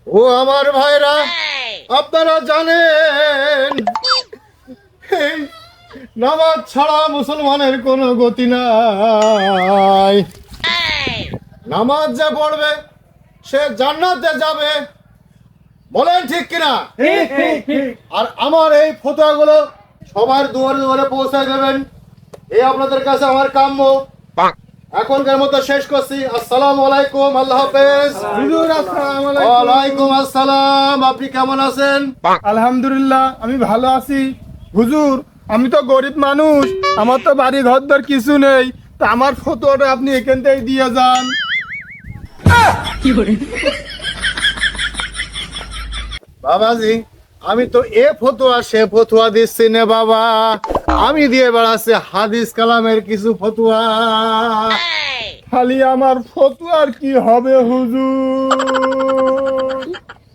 ও আমার ভাইরা, আপনারা জানেন এই নামাজ ছাড়া মুসলমানের কোনো গতি নাই। নামাজ যে পড়বে সে জান্নাতে যাবে, বলেন ঠিক কিনা? আর আমার এই ফতোয়াগুলো সবার দুয়ারে দুয়ারে পৌঁছায় দেবেন, এই আপনাদের কাছে আমার কাম্য। এখনকার মতো শেষ করছি। আসসালামু আলাইকুম, আল্লাহ হাফেজ। হুজুর আসসালামু আলাইকুম। ওয়ালাইকুম আসসালাম। আপনি কেমন আছেন? আলহামদুলিল্লাহ, আমি ভালো আছি। হুজুর, আমি তো গরিব মানুষ, আমার তো বাড়ি ঘর দর কিছু নেই, তা আমার ফটোটা আপনি এখান থেকে দিয়ে যান। বাবাজি, আমি তো এ ফতোয়া সে ফতোয়া দিচ্ছি না বাবা, আমি দিয়ে বেড়াচ্ছি হাদিস কালামের কিছু ফতোয়া। খালি আমার ফটো আর কি হবে হুজুর?